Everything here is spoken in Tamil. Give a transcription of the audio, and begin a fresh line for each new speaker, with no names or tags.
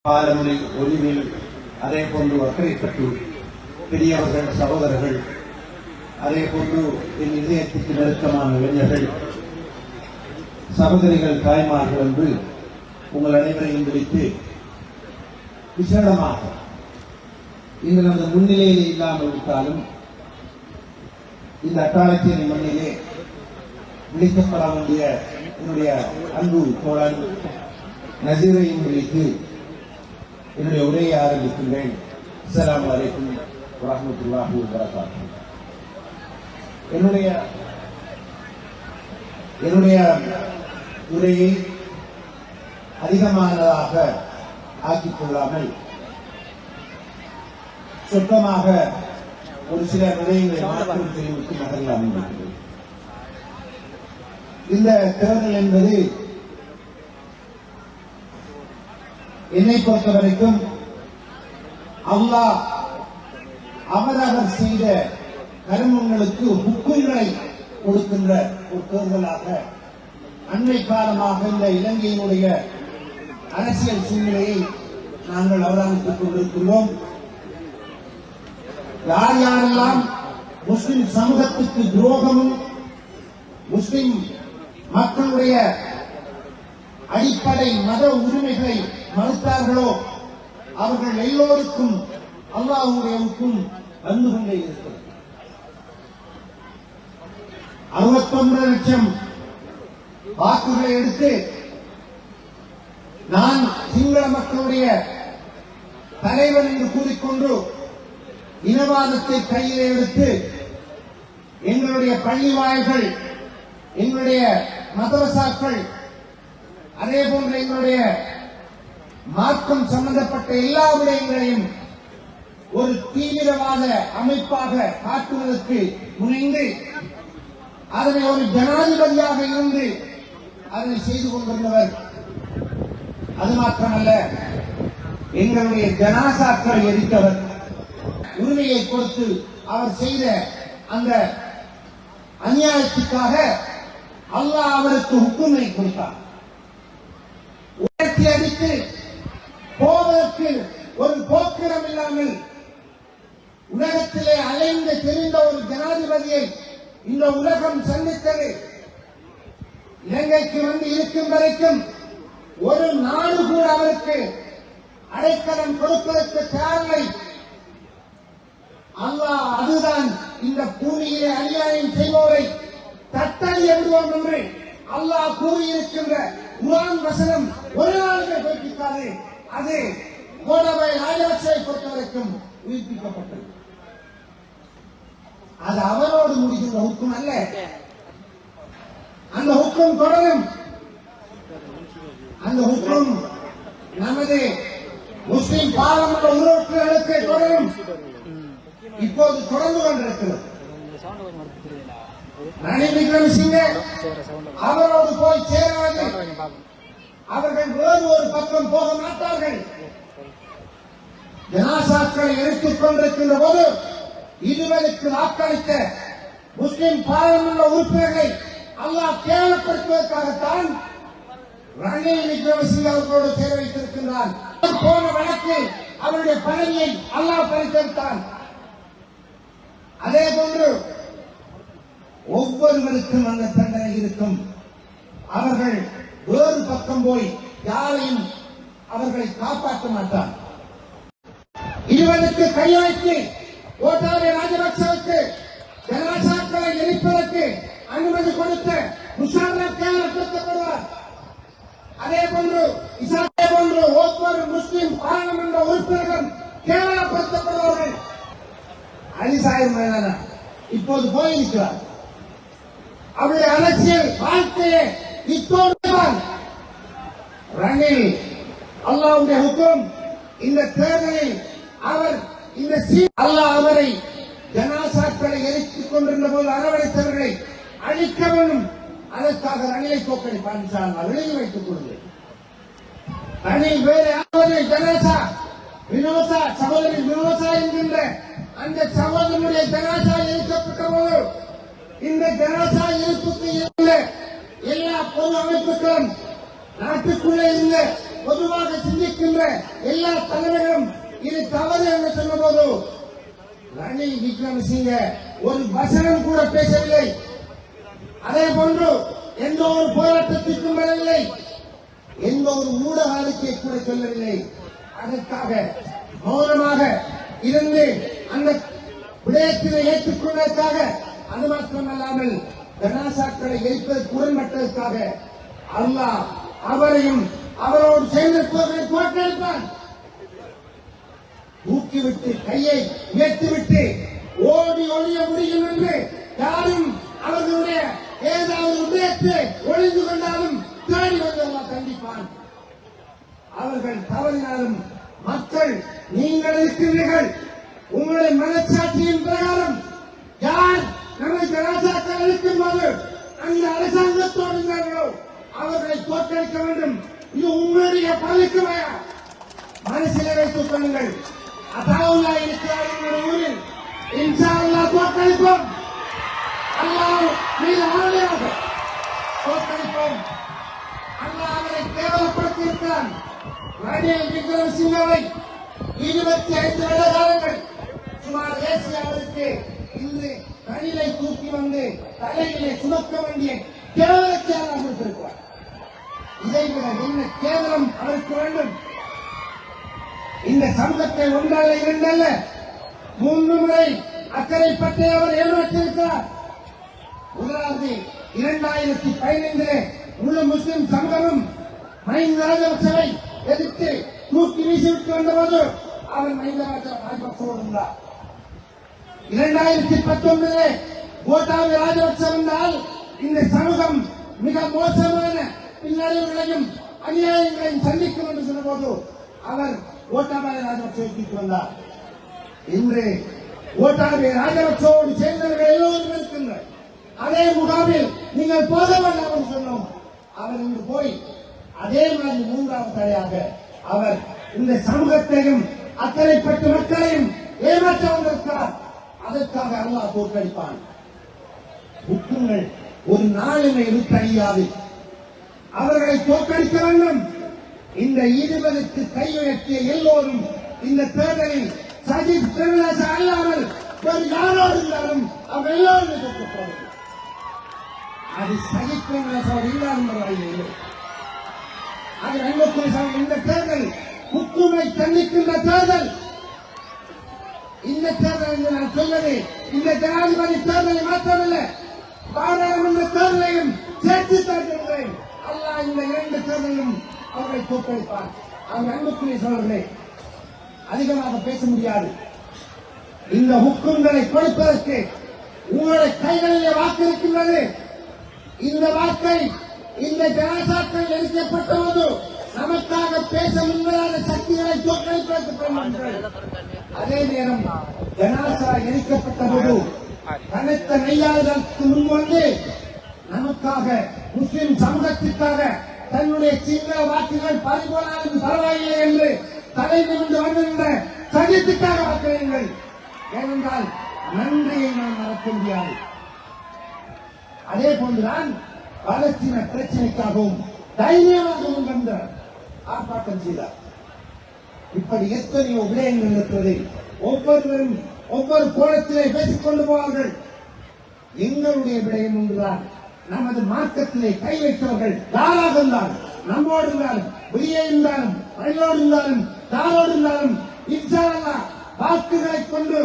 பாலமொழி ஒளிவில் அதே போன்று அக்கறைப்பட்டு பெரியவர்கள் சகோதரர்கள் அதே போன்று என் இதயத்துக்கு நெருக்கமான இளைஞர்கள் சகோதரிகள் தாய்மார்கள் என்று உங்கள் அனைவரையும் விழித்து விசேடமாக இன்று நமது முன்னிலையில் இல்லாமல் விட்டாலும் இந்த அட்டாளத்தின் மண்ணிலே விழிக்கப்பட வேண்டிய என்னுடைய அன்பு தோழன் நசீரையும் விழித்து என்னுடைய உரையை ஆரம்பிக்கின்றேன். அஸ்ஸலாமு அலைக்கும் வரஹ்மத்துல்லாஹி வபரகாத்துஹு. என்னுடைய உரையை அதிகமானதாக ஆக்கிக் கொள்ளாமல் சொற்பமாக ஒரு சில விடயங்களை மாற்றம் தெரிவித்து நகரலாம். இந்த தேர்தல் என்பது என்னை பொறுத்தவரைக்கும் அல்லாஹ் அவரவர் செய்த கர்மங்களுக்கு ஹுக்கும்களை கொடுக்கின்ற ஒரு தேர்தலாக அண்மை காலமாக இந்த இலங்கையினுடைய அரசியல் சூழ்நிலையை நாங்கள் அவதானித்துக் கொண்டிருக்கிறோம். யார் யாரெல்லாம் முஸ்லிம் சமூகத்துக்கு துரோகமும் முஸ்லிம் மக்களுடைய அடிப்படை மத உரிமைகளை மறுத்தார்களோ அவர்கள் எல்லோருக்கும் அல்லாஹ்வுடைய ஹுக்கும் வந்து கொண்டே இருக்கிறது. 69 லட்சம் வாக்குகளை எடுத்து நான் சிங்கள மக்களுடைய தலைவர் என்று கூறிக்கொண்டு இனவாதத்தை கையிலே எடுத்து எங்களுடைய பள்ளி வாயில்கள், எங்களுடைய மதரசாக்கள், அதே போன்று எங்களுடைய மார்க்கம் சம்பந்தப்பட்ட எல்லா விடயங்களையும் ஒரு தீவிரவாத அமைப்பாக காட்டுவதற்கு முனைந்து அதனை ஒரு ஜனாதிபதியாக இருந்து அதனை செய்து கொண்டிருந்தவர். அது மாத்திரமல்ல, எங்களுடைய ஜனாசாக்களை எரித்தவர். உரிமையை கொடுத்து அவர் செய்த அந்த அநியாயத்துக்காக அல்லாஹ் அவருக்கு ஹுக்குமை கொடுத்தார். உயர்த்தி அடித்து போவதற்கு ஒரு போக்கிடம் இல்லாமல் உலகத்திலே அலைந்து தெரிந்த ஒரு ஜனாதிபதியை இந்த உலகம் சந்தித்தது. இலங்கைக்கு வந்து இருக்கும் வரைக்கும் ஒரு நாடு கூட அவருக்கு அடைக்கலம் கொடுப்பதற்கு தயாரில்லை. அல்லாஹ் அதுதான் இந்த பூமியிலே அநியாயம் செய்வோரை தட்டடி எழுதுவோம் என்று அல்லாஹ் கூறியிருக்கின்ற குர்ஆன் வசனம் ஒரு நாளுமே பொய்ப்பிக்காது. அது கோடபய ராஜாட்சியை பொறுத்தவரைக்கும் உயிர்ப்பிக்கப்பட்டது. அது அவரோடு முடிகின்ற ஹுக்கும் அல்ல. அந்த ஹுக்கும் தொடரும். அந்த ஹுக்கும் நமது முஸ்லிம் பாராளுமன்ற உறுப்பினர்களுக்கு தொடரும். இப்போது தொடர்ந்து கொண்டிருக்கிறது. ரணில் விக்ரமசிங்கே அவரோடு போய் சேர வேண்டும். அவர்கள் வேறு ஒரு பக்கம் போக மாட்டார்கள். ஜனாசாக்களை எடுத்துக் கொண்டிருக்கின்ற போது இதுவரைக்கு வாக்களித்த முஸ்லிம் பாராளுமன்ற உறுப்பினர்களை அல்லாஹ் கேவலப்படுத்துவதற்காகத்தான் ரணில் விக்ரமசிங்கே அவர்களோடு சேர வைத்திருக்கின்றான். போன வழக்கில் அவருடைய பதவியை அல்லாஹ் பறித்தெடுத்தான். அதே போன்று ஒவ்வொருவருக்கும் அந்த தண்டனை இருக்கும். அவர்கள் வேறு பக்கம் போய் யாரையும் அவர்களை காப்பாற்ற மாட்டார். இருவருக்கு கையெழுத்து கோட்டாபய ராஜபக்சவுக்கு ஜனாசாக்களை எரிப்பதற்கு அனுமதி கொடுத்த முஷாரப் கேவலப்படுத்தப்படுவார். அதே போன்று ஒவ்வொரு முஸ்லிம் பாராளுமன்ற உறுப்பினர்களும் கேவலப்படுத்தப்படுவார்கள். அலிசாயிர் மேலான இப்போது போயிருக்கிறார். அவருடைய அரசியல் வாழ்க்கையை இப்போதுதான் ரணில் அல்லாஹ்வுடைய ஹுக்கும் இந்த தேர்தலில் அவர் இந்த அல்லாஹ் அவரை ஜனாசாக்களை எரித்துக் கொண்டிருந்த போது அரவணைத்தவர்களை அழிக்க வேண்டும். அதற்காக ரணிலை தோற்கடிப்பான் விலகி வைத்துக் கொள்ளுங்கள். ரணில் வேறு யாவது ஜனாசா வினோசா சகோதரி வினோசா என்கின்ற அந்த சகோதரனுடைய ஜனாசா எரிக்கப்பட்ட போது இந்த ஜனாசா இருப்புக்கு எல்லா பொது அமைப்புகளும் நாட்டுக்குள்ளே இருந்த பொதுவாக சிந்திக்கின்ற எல்லா தலைவர்களும் இது தவறு என்று சொன்னபோது ரணில் விக்ரமசிங்க ஒரு வசனம் கூட பேசவில்லை. அதே போன்று எந்த ஒரு போராட்டத்திற்கும் வரவில்லை, எந்த ஒரு ஊடக அறிக்கை கூட சொல்லவில்லை. அதற்காக மௌனமாக இருந்து அந்த விடயத்தினை ஏற்றுக்கொண்டதற்காக, அது மாத்திரமல்லாமல் ஜனாசாக்களை எரிப்பதற்கு உடன்பட்டதற்காக அல்லாஹ் அவரையும் அவரோடு சேர்ந்திருப்பவர்களை தோற்கடிப்பான். தூக்கிவிட்டு கையை உயர்த்திவிட்டு ஓடி ஒழிய முடியும் என்று யாரும் அவர்களுடைய ஏதாவது உதயத்தை ஒழிந்து கொண்டாலும் தேடி வந்து கண்டிப்பான். அவர்கள் தவறினாலும் மக்கள் நீங்கள் இருக்கிறீர்கள், உங்களுடைய மனச்சாட்சியின் பிரகாரம் யார் நமக்கு ராஜாக்கள் அளிக்கும் போது அந்த அரசாங்கத்தோடு இருந்தார்களோ அவர்களை தோற்கடிக்க வேண்டும். இது உங்களுடைய பதவிக்கு மனசிலே வைத்துக் கொள்ளுங்கள். அதாவுல்லா இருக்கிறார் உங்களுடைய ஊரில், இன்ஷா அல்லாஹ் தோற்கடிப்போம். அல்லாஹ் மீது ஆணையாக தோற்கடிப்போம். அல்லாஹ் அவரை கேவலப்படுத்தி இருக்கிறான். ரணில் விக்ரமசிங்கவை 25 வருட காலங்கள் சுமார் ஏசியாவிற்கு இன்று ரணிலை தூக்கி வந்து தலையிலே சுமக்க வேண்டிய கேவலத்தையாக இருக்கிறார். இதைவிட என்ன கேவலம் அவருக்கு வேண்டும்? இந்த சமூகத்தை ஒன்றல்ல இரண்டல்ல 3 முறை அக்கறைப்பட்டு அவர் ஏமாற்றியிருக்கிறார். முதலாவது 2015 முழு முஸ்லிம் சமூகமும் மஹிந்த ராஜபக்சவை எதிர்த்து தூக்கி வீசிவிட்டு வந்தபோது அவர் மஹிந்த ராஜபக்சவோடு இருந்தார். 2019 கோட்டாபய ராஜபக்ச வந்தால் இந்த சமூகம் மிக மோசமான பின்னடைவுகளையும் அநியாயங்களையும் சந்திக்கும் என்று சொன்னபோது அவர் கோட்டாபய ராஜபக்சவை தூக்கி வந்தார். இன்று கோட்டாபய ராஜபக்சவோடு சேர்ந்தவர்கள் எல்லோரும் இருக்கின்றனர். அதே முகாமில் நீங்கள் போக வேண்டாம் என்று சொன்னோம். அவர் இன்று போய் அதே மாதிரி 3வது தடையாக அவர் இந்த சமூகத்தையும் அக்கறைப்பட்ட மக்களையும் ஏமாற்ற வந்திருக்கிறார். அதற்காக அல்லாஹ் தோற்கடிப்பான். புக்குங்கள் ஒரு நாளினை விட்டு அழியாது. அவர்களை தோற்கடிக்க வேண்டும். இந்த 20க்கு கை உயர்த்திய எல்லோரும் இந்த தேர்தலில் சஜித் பிரேமதாச அல்லாமல் வேறு யாரோடு இருந்தாலும் அவர் எல்லோரும் தோற்கப்படும். அது சஜித் பிரேமதாசோடு இல்லாமல் அது இந்த தேர்தல் புக்குமை தண்டிக்கின்ற தேர்தல். இந்த தேர்தல் என்று நான் சொல்வது இந்த ஜனாதிபதி தேர்தலை மாற்றவில்லை, பாராளுமன்ற தேர்தலையும் சேர்த்து தருகிறேன். அல்லாஹ் இந்த 2 தேர்தலும் அவர்களை தோற்கடிப்பார். அவர் அன்புக்குரிய சோழர்களே, அதிகமாக பேச முடியாது. இந்த ஹுக்கும்களை கொடுப்பதற்கு உங்களுடைய கைகளிலே வாக்கு இருக்கின்றது. இந்த வாக்கை இந்த ஜனாசாக்கள் எரிக்கப்பட்ட போது நமக்காக பேச முன்வராத சக்திகளை தோற்கடிப்பதற்கு, அதே நேரம் ஜனாசா எரிக்கப்பட்ட போது கனத்த நெய்யாளர்களுக்கு முன்வந்து நமக்காக முஸ்லிம் சமூகத்திற்காக தன்னுடைய சின்ன வாக்குகள் பறிபோனாலும் பரவாயில்லை என்று தலை நிமிர்ந்து வந்திருந்த சஜித்துக்காக வாக்களியுங்கள். ஏனென்றால் நன்றியை நாம் மறக்க முடியாது. அதே போன்றுதான் பாலஸ்தீன பிரச்சனைக்காகவும் தைரியமாகவும் வந்த ஆர்ப்பாட்டம் செய்தார். இப்படி எத்தனையோ விடயங்கள் இருக்கிறது. ஒவ்வொருவரும் ஒவ்வொரு கோணத்திலே பேசிக் கொண்டு போவார்கள். எங்களுடைய விடயம் ஒன்றுதான். நமது மார்க்கத்திலே கை வைத்தவர்கள் யாராக இருந்தாலும், நம்மோடு இருந்தாலும், வெளியே இருந்தாலும், மழையோடு இருந்தாலும், யாரோடு இருந்தாலும் இன்ஷா அல்லாஹ் வாக்குகளை கொண்டு